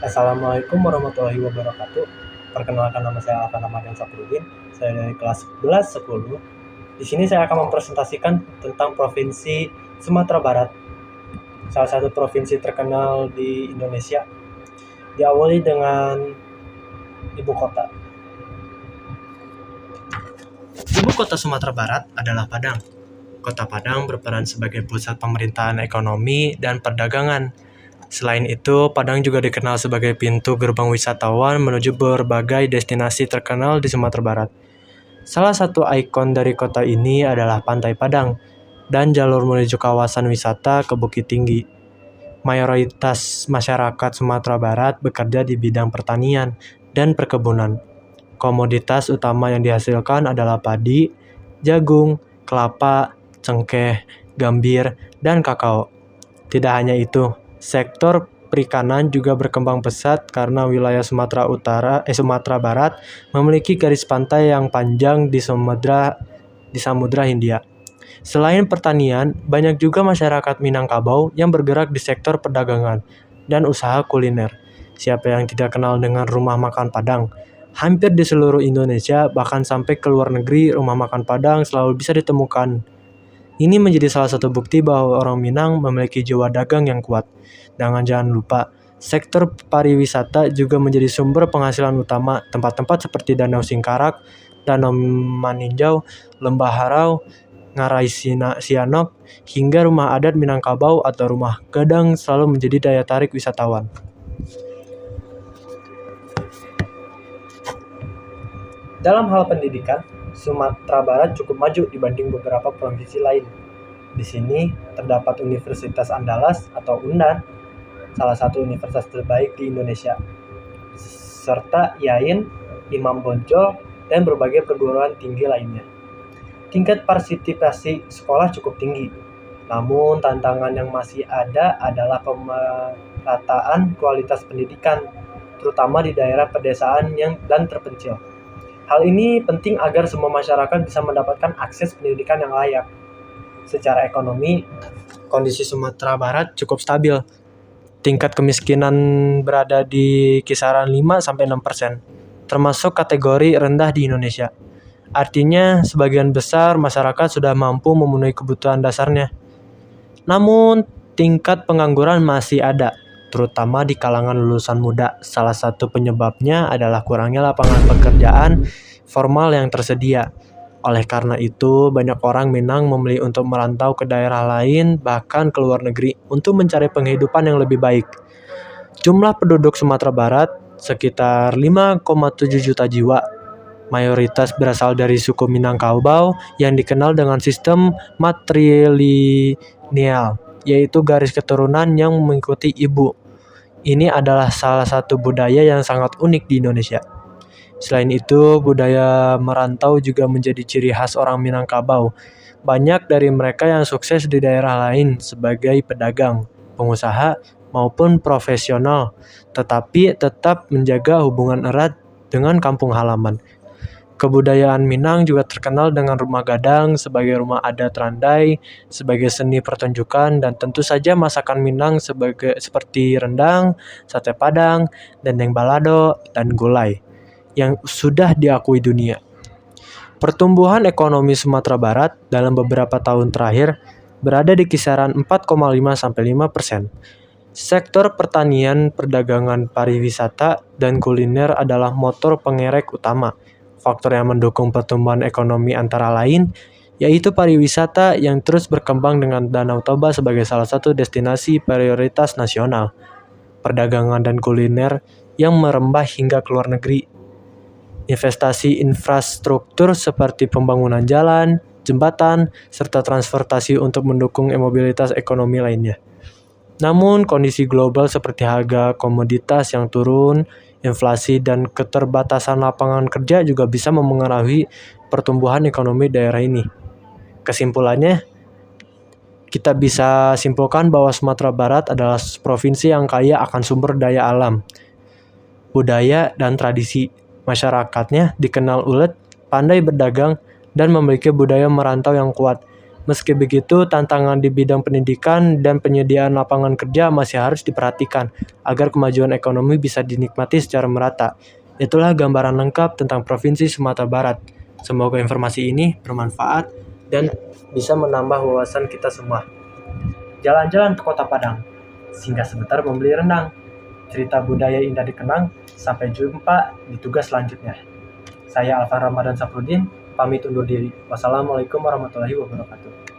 Assalamualaikum warahmatullahi wabarakatuh. Perkenalkan, nama saya Alvan Ramadan Saprudin. Saya dari kelas 11 10. Di sini saya akan mempresentasikan tentang Provinsi Sumatera Barat, salah satu provinsi terkenal di Indonesia. Diawali dengan ibu kota. Ibu kota Sumatera Barat adalah Padang. Kota Padang berperan sebagai pusat pemerintahan ekonomi dan perdagangan. Selain itu, Padang juga dikenal sebagai pintu gerbang wisatawan menuju berbagai destinasi terkenal di Sumatera Barat. Salah satu ikon dari kota ini adalah Pantai Padang dan jalur menuju kawasan wisata ke Bukit Tinggi. Mayoritas masyarakat Sumatera Barat bekerja di bidang pertanian dan perkebunan. Komoditas utama yang dihasilkan adalah padi, jagung, kelapa, cengkeh, gambir, dan kakao. Tidak hanya itu, sektor perikanan juga berkembang pesat karena wilayah Sumatera Barat memiliki garis pantai yang panjang di Samudra Hindia. Selain pertanian, banyak juga masyarakat Minangkabau yang bergerak di sektor perdagangan dan usaha kuliner. Siapa yang tidak kenal dengan rumah makan Padang? Hampir di seluruh Indonesia, bahkan sampai ke luar negeri, rumah makan Padang selalu bisa ditemukan. Ini menjadi salah satu bukti bahwa orang Minang memiliki jiwa dagang yang kuat. Jangan lupa, sektor pariwisata juga menjadi sumber penghasilan utama. Tempat-tempat seperti Danau Singkarak, Danau Maninjau, Lembah Harau, Ngarai Sianok, hingga Rumah Adat Minangkabau atau Rumah Gadang selalu menjadi daya tarik wisatawan. Dalam hal pendidikan, Sumatera Barat cukup maju dibanding beberapa provinsi lain. Di sini terdapat Universitas Andalas atau UNDAN, salah satu universitas terbaik di Indonesia, serta IAIN, Imam Bonjol, dan berbagai perguruan tinggi lainnya. Tingkat partisipasi sekolah cukup tinggi, namun tantangan yang masih ada adalah pemerataan kualitas pendidikan, terutama di daerah pedesaan dan terpencil. Hal ini penting agar semua masyarakat bisa mendapatkan akses pendidikan yang layak. Secara ekonomi, kondisi Sumatera Barat cukup stabil. Tingkat kemiskinan berada di kisaran 5-6%, termasuk kategori rendah di Indonesia. Artinya, sebagian besar masyarakat sudah mampu memenuhi kebutuhan dasarnya. Namun, tingkat pengangguran masih ada, terutama di kalangan lulusan muda. Salah satu penyebabnya adalah kurangnya lapangan pekerjaan formal yang tersedia. Oleh karena itu, banyak orang Minang memilih untuk merantau ke daerah lain, bahkan ke luar negeri, untuk mencari penghidupan yang lebih baik. Jumlah penduduk Sumatera Barat sekitar 5,7 juta jiwa. Mayoritas berasal dari suku Minangkabau yang dikenal dengan sistem matrilineal, yaitu garis keturunan yang mengikuti ibu. Ini adalah salah satu budaya yang sangat unik di Indonesia. Selain itu, budaya merantau juga menjadi ciri khas orang Minangkabau. Banyak dari mereka yang sukses di daerah lain sebagai pedagang, pengusaha, maupun profesional, tetapi tetap menjaga hubungan erat dengan kampung halaman. Kebudayaan Minang juga terkenal dengan rumah gadang sebagai rumah adat Randai, sebagai seni pertunjukan, dan tentu saja masakan Minang seperti rendang, sate Padang, dendeng balado, dan gulai yang sudah diakui dunia. Pertumbuhan ekonomi Sumatera Barat dalam beberapa tahun terakhir berada di kisaran 4,5-5%. Sektor pertanian, perdagangan, pariwisata, dan kuliner adalah motor pengerek utama. Faktor yang mendukung pertumbuhan ekonomi antara lain yaitu pariwisata yang terus berkembang dengan Danau Toba sebagai salah satu destinasi prioritas nasional, perdagangan dan kuliner yang merembah hingga ke luar negeri, investasi infrastruktur seperti pembangunan jalan, jembatan, serta transportasi untuk mendukung mobilitas ekonomi lainnya. Namun, kondisi global seperti harga komoditas yang turun, inflasi, dan keterbatasan lapangan kerja juga bisa memengaruhi pertumbuhan ekonomi daerah ini. Kesimpulannya, kita bisa simpulkan bahwa Sumatera Barat adalah provinsi yang kaya akan sumber daya alam, budaya, dan tradisi. Masyarakatnya dikenal ulet, pandai berdagang, dan memiliki budaya merantau yang kuat. Meski begitu, tantangan di bidang pendidikan dan penyediaan lapangan kerja masih harus diperhatikan agar kemajuan ekonomi bisa dinikmati secara merata. Itulah gambaran lengkap tentang Provinsi Sumatera Barat. Semoga informasi ini bermanfaat dan bisa menambah wawasan kita semua. Jalan-jalan ke Kota Padang, singgah sebentar membeli rendang. Cerita budaya indah dikenang. Sampai jumpa di tugas selanjutnya. Saya Alvan Ramadan Safruddin, pamit undur diri. Wassalamualaikum warahmatullahi wabarakatuh.